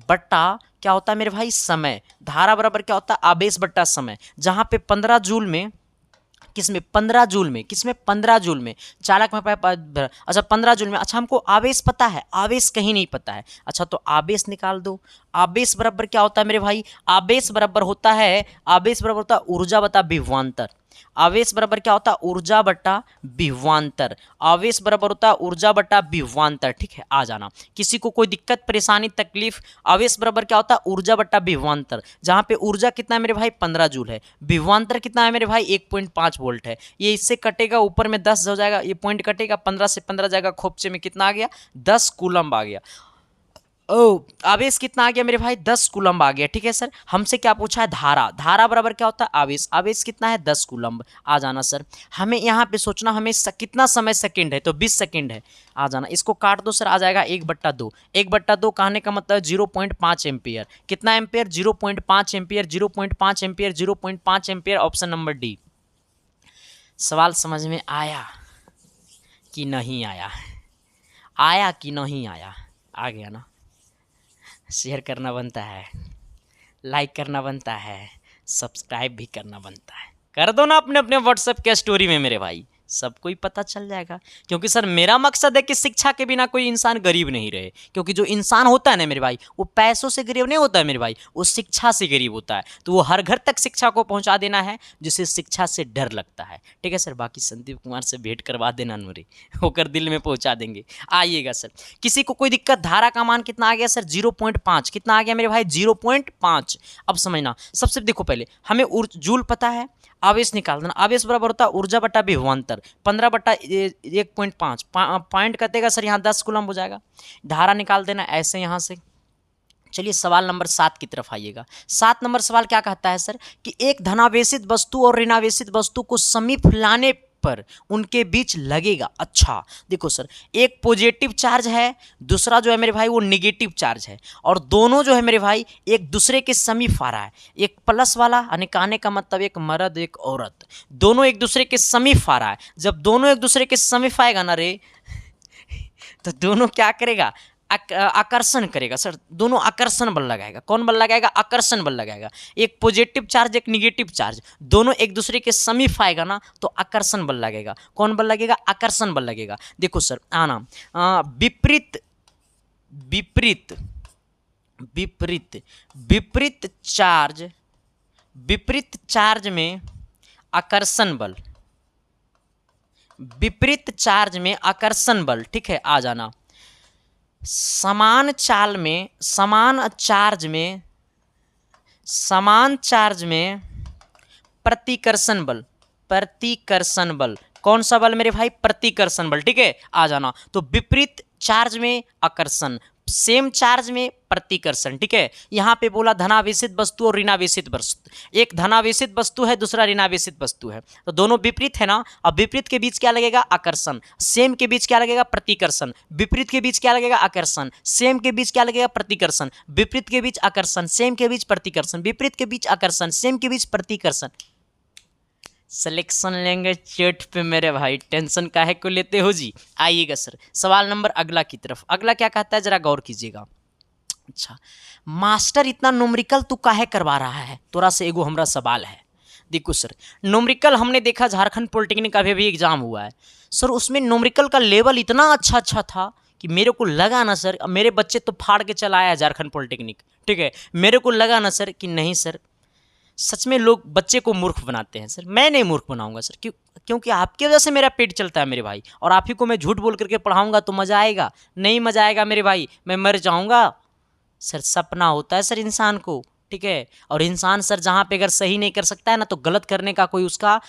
बट्टा क्या होता है मेरे भाई, समय। धारा बराबर क्या होता है, आवेश बट्टा समय। जहाँ पे 15 जूल में किसमें 15 जूल में, किसमें 15 जूल में चालक में अच्छा 15 जूल में। अच्छा हमको आवेश पता है, आवेश कहीं नहीं पता है। अच्छा तो आवेश निकाल दो। आवेश बराबर क्या होता है मेरे भाई, आवेश बराबर होता है, आवेश बराबर होता है ऊर्जा बटा विभवांतर। आवेश बराबर क्या होता है, ऊर्जा बटा विभवांतर। आवेश बराबर होता है ऊर्जा बटा विभवांतर। ठीक है, आ जाना। किसी को कोई दिक्कत परेशानी तकलीफ, आवेश बराबर क्या होता है, ऊर्जा बटा विभवांतर। जहां पे ऊर्जा कितना है मेरे भाई, 15 जूल है। विभवांतर कितना है मेरे भाई, 1.5 वोल्ट है। ये इससे कटेगा, ऊपर में 10 हो जाएगा, ये पॉइंट कटेगा, 15 से 15 जाएगा, खोपचे में कितना आ गया, 10 कूलम्ब आ गया। ओ आवेश कितना आ गया मेरे भाई, 10 कूलम्ब आ गया। ठीक है सर, हमसे क्या पूछा है, धारा। धारा बराबर क्या होता है, आवेश। आवेश कितना है, 10 कूलम्ब। आ जाना सर। हमें यहाँ पे सोचना, हमें कितना समय सेकंड है, तो 20 सेकंड है। आ जाना, इसको काट दो सर, आ जाएगा 1/2। 1/2 कहने का मतलब 0.5 एम्पियर। कितना ampere, 0.5 ampere, 0.5 ampere, 0.5 ampere. Option number D. सवाल समझ में आया कि नहीं आया, आया कि नहीं आया, आ गया ना। शेयर करना बनता है, लाइक करना बनता है, सब्सक्राइब भी करना बनता है। कर दो ना अपने अपने व्हाट्सएप के स्टोरी में मेरे भाई, सबको ही पता चल जाएगा। क्योंकि सर मेरा मकसद है कि शिक्षा के बिना कोई इंसान गरीब नहीं रहे। क्योंकि जो इंसान होता है ना मेरे भाई, वो पैसों से गरीब नहीं होता है मेरे भाई, वो शिक्षा से गरीब होता है। तो वो हर घर तक शिक्षा को पहुंचा देना है, जिसे शिक्षा से डर लगता है। ठीक है सर, बाकी संदीप कुमार से भेंट करवा देना नूरी, होकर दिल में पहुंचा देंगे। आइएगा सर, किसी को कोई दिक्कत, धारा का मान कितना आ गया सर, 0.5। कितना आ गया मेरे भाई, 0.5। अब समझना, सबसे देखो पहले हमें जूल पता है, आवेश निकाल देना। आवेश बराबर होता है ऊर्जा बटा विभवांतर, 15/1.5। पॉइंट कटेगा सर, यहाँ 10 कूलम्ब हो जाएगा। धारा निकाल देना ऐसे यहाँ से। चलिए सवाल नंबर 7 की तरफ आइएगा। 7 नंबर सवाल क्या कहता है सर, कि एक धनावेशित वस्तु और ऋणावेशित वस्तु को समीप लाने पर उनके बीच लगेगा। अच्छा देखो सर, एक पॉजिटिव चार्ज है, दूसरा जो है मेरे भाई वो निगेटिव चार्ज है, और दोनों जो है मेरे भाई एक दूसरे के समीप आ रहा है। एक प्लस वाला, यानी कहने का मतलब एक मर्द एक औरत, दोनों एक दूसरे के समीप आ रहा है। जब दोनों एक दूसरे के समीप आएगा ना रे, तो दोनों क्या करेगा, आकर्षण करेगा सर। दोनों आकर्षण बल लगाएगा। कौन बल लगाएगा, आकर्षण बल लगाएगा। एक पॉजिटिव चार्ज एक निगेटिव चार्ज, दोनों एक दूसरे के समीप आएगा ना, तो आकर्षण बल लगेगा। कौन बल लगेगा, आकर्षण बल लगेगा। देखो सर आना, विपरीत विपरीत विपरीत विपरीत चार्ज, विपरीत चार्ज में आकर्षण बल, विपरीत चार्ज में आकर्षण बल। ठीक है, आ जाना। समान चाल में, समान चार्ज में, समान चार्ज में प्रतिकर्षण बल, प्रतिकर्षण बल। कौन सा बल मेरे भाई, प्रतिकर्षण बल। ठीक है, आ जाना। तो विपरीत चार्ज में आकर्षण, सेम चार्ज में प्रतिकर्षण। ठीक है, यहां पे बोला धनावेशित वस्तु और ऋणावेशित वस्तु। एक धनावेशित वस्तु है, दूसरा ऋणावेशित वस्तु है, तो दोनों विपरीत है ना। अब विपरीत के बीच क्या लगेगा, आकर्षण। सेम के बीच क्या लगेगा, प्रतिकर्षण। विपरीत के बीच क्या लगेगा, आकर्षण। सेम के बीच क्या लगेगा, प्रतिकर्षण। विपरीत के बीच आकर्षण, सेम के बीच प्रतिकर्षण। विपरीत के बीच आकर्षण, सेम के बीच प्रतिकर्षण। सिलेक्शन लेंगे चेट पे मेरे भाई, टेंशन काहे को लेते हो जी। आइएगा सर सवाल नंबर अगला की तरफ। अगला क्या कहता है, जरा गौर कीजिएगा। अच्छा, मास्टर इतना न्यूमेरिकल तू काहे करवा रहा है, तोरा से एगो हमरा सवाल है। देखो सर, न्यूमेरिकल हमने देखा झारखंड पॉलिटेक्निक का भी एग्जाम हुआ है सर, उसमें न्यूमेरिकल का लेवल इतना अच्छा था कि मेरे को लगा ना सर, मेरे बच्चे तो फाड़ के चला आया झारखंड पॉलिटेक्निक। ठीक है, मेरे को लगा ना सर कि नहीं सर, सच में लोग बच्चे को मूर्ख बनाते हैं सर। मैं नहीं मूर्ख बनाऊंगा सर, क्योंकि आपकी वजह से मेरा पेट चलता है मेरे भाई, और आप ही को मैं झूठ बोल करके पढ़ाऊंगा तो मज़ा आएगा, नहीं मज़ा आएगा मेरे भाई, मैं मर जाऊंगा सर। सपना होता है सर इंसान को। ठीक है, और इंसान सर जहाँ पे अगर सही नहीं कर सकता है ना, तो गलत करने का कोई उसका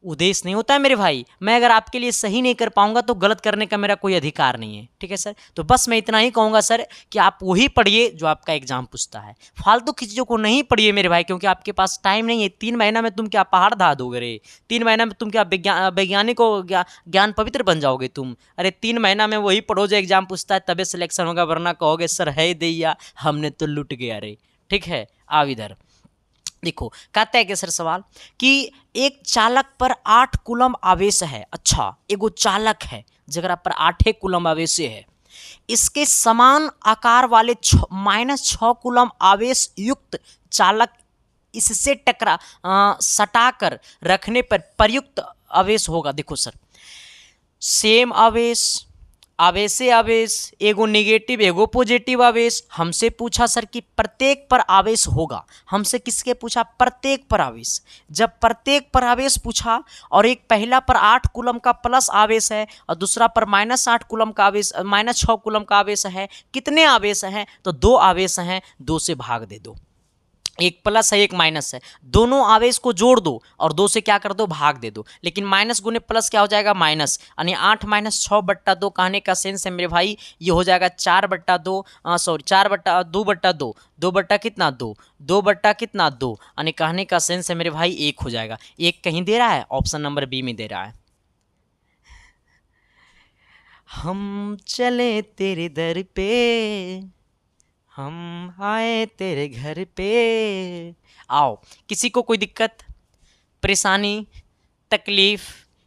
उद्देश्य नहीं होता है मेरे भाई। मैं अगर आपके लिए सही नहीं कर पाऊंगा तो गलत करने का मेरा कोई अधिकार नहीं है। ठीक है सर, तो बस मैं इतना ही कहूँगा सर कि आप वही पढ़िए जो आपका एग्जाम पूछता है, फालतू की चीज़ों को नहीं पढ़िए मेरे भाई, क्योंकि आपके पास टाइम नहीं है। 3 महीना में तुम क्या पहाड़ ढा दोगे रे, 3 महीना में तुम क्या वैज्ञानिको ज्ञान पवित्र बन जाओगे तुम। अरे 3 महीना में वही पढ़ो जो एग्जाम पूछता है, तबे सिलेक्शन होगा, वरना कहोगे सर है दैया हमने तो लुट गया रे। ठीक है, आओ इधर देखो, कहता है कि सर सवाल कि एक चालक पर 8 कूलम्ब आवेश है। अच्छा, एगो चालक है जगह पर 8 कूलम्ब आवेश है, इसके समान आकार वाले -6 कूलम्ब आवेश युक्त चालक इससे सटाकर रखने पर प्रयुक्त आवेश होगा। देखो सर, सेम आवेश, आवेशे आवेश, एगो निगेटिव एगो पॉजिटिव आवेश। हमसे पूछा सर कि प्रत्येक पर आवेश होगा। हमसे किसके पूछा? प्रत्येक पर आवेश। जब प्रत्येक पर आवेश पूछा और एक पहला पर 8 कूलम का प्लस आवेश है और दूसरा पर -8 कूलम का आवेश, -6 कूलम का आवेश है, कितने आवेश हैं? तो 2 आवेश हैं, 2 से भाग दे दो। एक प्लस है एक माइनस है, दोनों आवेश को जोड़ दो और 2 से क्या कर दो? भाग दे दो। लेकिन माइनस गुने प्लस क्या हो जाएगा? माइनस, यानी 8 - 6/2। कहने का सेंस है मेरे भाई ये हो जाएगा 4/2, सॉरी 2/2, 2 बट्टा कितना? 2, 2 बट्टा कितना? 2, यानी कहने का सेंस है मेरे भाई 1 हो जाएगा। 1 कहीं दे रहा है? ऑप्शन नंबर बी में दे रहा है। हम चले तेरे दर पे, हम आए तेरे घर पे। आओ, किसी को कोई दिक्कत, परेशानी, तकलीफ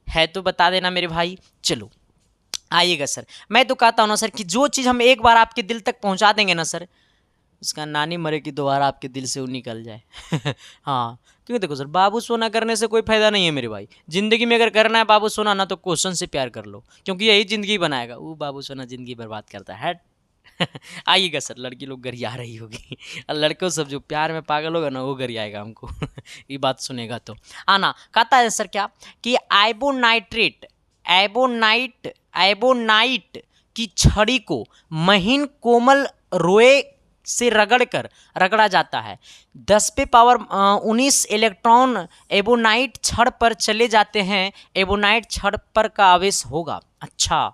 है तो बता देना मेरे भाई। चलो आइएगा सर, मैं तो कहता हूँ ना सर कि जो चीज़ हम एक बार आपके दिल तक पहुँचा देंगे ना सर, उसका नानी मरे कि दोबारा आपके दिल से वो निकल जाए। हाँ, क्योंकि देखो सर, बाबू सोना करने से कोई फायदा नहीं है मेरे भाई। जिंदगी में अगर करना है बाबू सोना ना, तो क्वेश्चन से प्यार कर लो, क्योंकि यही जिंदगी बनाएगा। वो बाबू सोना जिंदगी बर्बाद करता है। आइएगा सर, लड़की लोग गरिया रही होगी और लड़कों सब जो प्यार में पागल होगा ना, वो गरियाएगा हमको। ये बात सुनेगा तो आना। कहता है सर क्या कि एबोनाइट की छड़ी को महीन कोमल रोए से रगड़ा जाता है। 10⁻19 इलेक्ट्रॉन एबोनाइट छड़ पर चले जाते हैं। एबोनाइट छड़ पर का आवेश होगा। अच्छा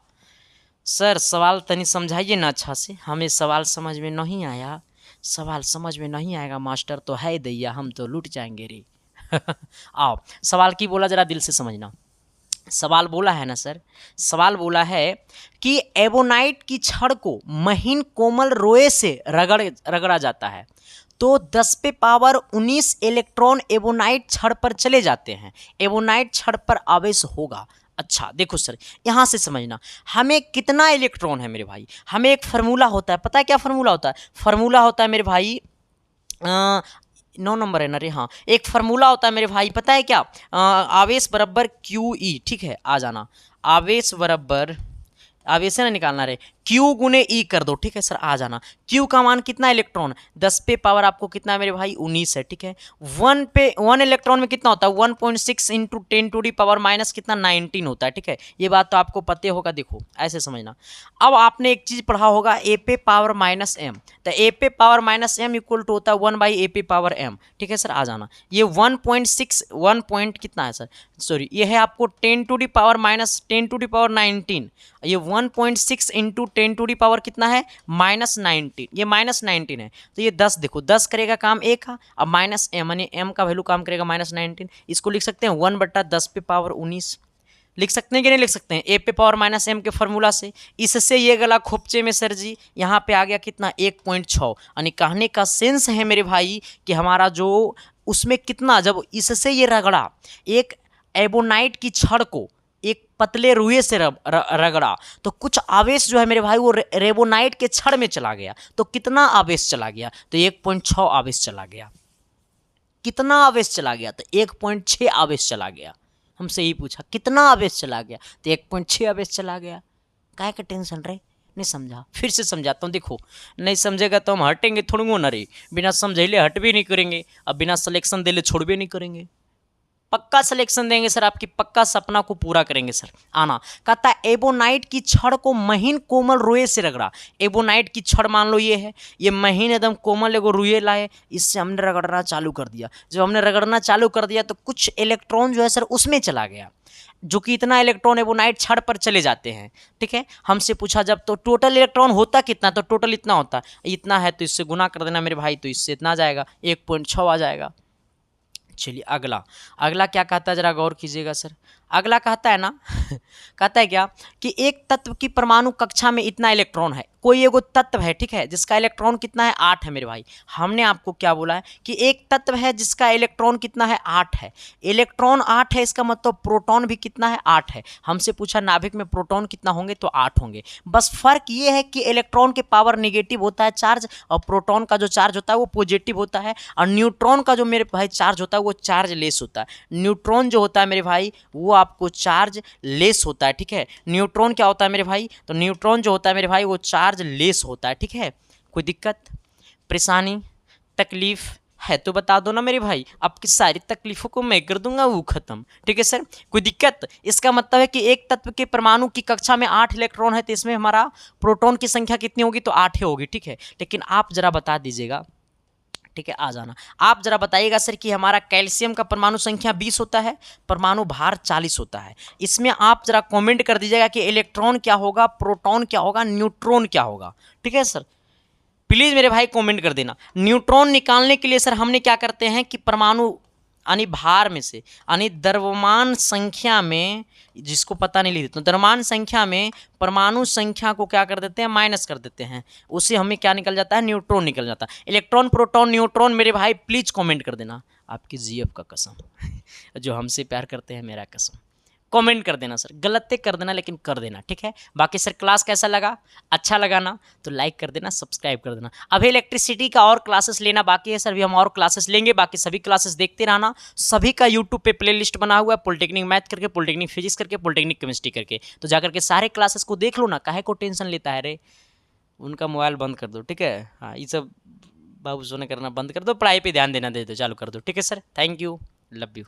सर, सवाल तनी समझाइए ना अच्छा से, हमें सवाल समझ में नहीं आया। सवाल समझ में नहीं आएगा मास्टर तो है दैया, हम तो लूट जाएंगे रे। आओ, सवाल की बोला जरा दिल से समझना। सवाल बोला है ना सर, सवाल बोला है कि एबोनाइट की छड़ को महीन कोमल रोए से रगड़ा जाता है, तो 10⁻19 इलेक्ट्रॉन एबोनाइट छड़ पर चले जाते हैं। एबोनाइट छड़ पर आवेश होगा। अच्छा देखो सर, यहाँ से समझना, हमें कितना इलेक्ट्रॉन है मेरे भाई? हमें एक फार्मूला होता है, पता है क्या फार्मूला होता है? फार्मूला होता है मेरे भाई 9 नंबर है ना रे। हाँ, एक फार्मूला होता है मेरे भाई, पता है क्या? आवेश बराबर QE। ठीक है, आ जाना। आवेश बराबर, आवेश ना निकालना रे, Q गुने E कर दो। ठीक है सर, आ जाना। Q का मान कितना? इलेक्ट्रॉन 10 पे पावर आपको कितना है मेरे भाई? 19 है। ठीक है, 1 इलेक्ट्रॉन में कितना होता है? 1.6 × 10⁻⁻ कितना? 19 होता है। ठीक है, ये बात तो आपको पते होगा। देखो ऐसे समझना, अब आपने एक चीज पढ़ा होगा A⁻⁻M, तो A⁻⁻M इक्वल टू होता है 1/A⁻M। ठीक है सर, आ जाना। ये 1.6 1 पॉइंट कितना है सर? सॉरी, ये है आपको 10⁻⁻19। ये 1.6 × 10⁻ कितना है? -19। ये -19 है, तो ये 10, देखो 10 करेगा काम A का, अब -M यानी M का वैल्यू काम करेगा -19। इसको लिख सकते हैं 1/10⁻19। लिख सकते हैं कि नहीं लिख सकते हैं? A⁻⁻M के फॉर्मूला से। इससे ये गला खोपचे में सर जी यहाँ पे आ गया कितना? 1.6। यानी कहने का सेंस है मेरे भाई कि हमारा जो उसमें कितना, जब इससे ये रगड़ा, एक एबोनाइट की छड़ को एक पतले रुए से रगड़ा, तो कुछ आवेश जो है मेरे भाई वो रेबोनाइट के छड़ में चला गया। तो कितना आवेश चला गया? तो 1.6 आवेश चला गया। कितना आवेश चला गया? तो 1.6 आवेश चला गया। हमसे यही पूछा कितना आवेश चला गया, तो 1.6 आवेश चला गया। काहे का टेंशन रे? नहीं समझा? फिर से समझाता हूँ। देखो, नहीं समझेगा तो हम हटेंगे थोड़ी ना रे, बिना समझेले हट भी नहीं करेंगे, अब बिना सिलेक्शन देले छोड़ भी नहीं करेंगे। पक्का सिलेक्शन देंगे सर, आपकी पक्का सपना को पूरा करेंगे सर। आना। कहता है एबोनाइट की छड़ को महीन कोमल रुए से रगड़ा। एबोनाइट की छड़ मान लो ये है, ये महीन एकदम कोमल एगो रुए लाए, इससे हमने रगड़ना चालू कर दिया। जब हमने रगड़ना चालू कर दिया तो कुछ इलेक्ट्रॉन जो है सर उसमें चला गया, जो कि इतना इलेक्ट्रॉन एबोनाइट छड़ पर चले जाते हैं। ठीक है, हमसे पूछा जब तो टोटल इलेक्ट्रॉन होता कितना, तो टोटल इतना होता, इतना है तो इससे गुना कर देना मेरे भाई, तो इससे इतना आ जाएगा, 1.6 आ जाएगा। चलिए अगला क्या कहता है जरा गौर कीजिएगा सर। अगला कहता है ना कहता है क्या कि एक तत्व की परमाणु कक्षा में इतना इलेक्ट्रॉन है। कोई एगो तत्व है, ठीक है, जिसका इलेक्ट्रॉन कितना है 8 है मेरे भाई। हमने आपको क्या बोला है कि एक तत्व है जिसका इलेक्ट्रॉन कितना है 8 है। इलेक्ट्रॉन 8 है, इसका मतलब प्रोटॉन भी कितना है 8 है। हमसे पूछा नाभिक में प्रोटॉन कितना होंगे, तो 8 होंगे। बस फर्क ये है कि इलेक्ट्रॉन के पावर नेगेटिव होता है चार्ज, और प्रोटॉन का जो चार्ज होता है वो पॉजिटिव होता है, और न्यूट्रॉन का जो मेरे भाई चार्ज होता है वो चार्ज लेस होता है। न्यूट्रॉन जो होता है मेरे भाई वो आपको चार्ज लेस होता है, ठीक है। न्यूट्रॉन क्या होता है मेरे भाई, तो न्यूट्रॉन जो होता है मेरे भाई वो चार्ज लेस होता है, ठीक है। कोई दिक्कत परेशानी तकलीफ है तो बता दो ना मेरे भाई, आपकी सारी तकलीफों को मैं कर दूंगा वो खत्म, ठीक है सर। कोई दिक्कत, इसका मतलब है कि एक तत्व के परमाणु की कक्षा में 8 इलेक्ट्रॉन है, तो इसमें हमारा प्रोटॉन की संख्या कितनी होगी, तो 8 ही होगी, ठीक है। लेकिन आप जरा बता दीजिएगा, ठीक है, आ जाना। आप जरा बताइएगा सर कि हमारा कैल्शियम का परमाणु संख्या 20 होता है, परमाणु भार 40 होता है। इसमें आप जरा कमेंट कर दीजिएगा कि इलेक्ट्रॉन क्या होगा, प्रोटॉन क्या होगा, न्यूट्रॉन क्या होगा, ठीक है सर। प्लीज मेरे भाई कमेंट कर देना। न्यूट्रॉन निकालने के लिए सर हमने क्या करते हैं कि परमाणु यानी भार में से यानी द्रव्यमान संख्या में, जिसको पता नहीं लिख देते, द्रव्यमान संख्या में परमाणु संख्या को क्या कर देते हैं, माइनस कर देते हैं। उससे हमें क्या निकल जाता है, न्यूट्रॉन निकल जाता है। इलेक्ट्रॉन प्रोटॉन न्यूट्रॉन मेरे भाई प्लीज कमेंट कर देना, आपकी जीएफ का कसम जो हमसे प्यार करते हैं मेरा कसम, कमेंट कर देना सर। गलती कर देना लेकिन कर देना, ठीक है। बाकी सर क्लास कैसा लगा, अच्छा लगा ना तो लाइक कर देना, सब्सक्राइब कर देना। अभी इलेक्ट्रिसिटी का और क्लासेस लेना बाकी है सर, भी हम और क्लासेस लेंगे। बाकी सभी क्लासेस देखते रहना। सभी का यूट्यूब पे प्लेलिस्ट बना हुआ है, पॉलिटेक्निक मैथ करके, पॉलिटेक्निक फिजिक्स करके, पॉलिटेक्निक केमिस्ट्री करके, तो जाकर के सारे क्लासेस को देख लो ना, काहे को टेंशन लेता है रे। उनका मोबाइल बंद कर दो, ठीक है। हाँ, ये सब बाबू सोने करना बंद कर दो, पढ़ाई पे ध्यान देना दे दो, चालू कर दो, ठीक है sir. Thank you, love you.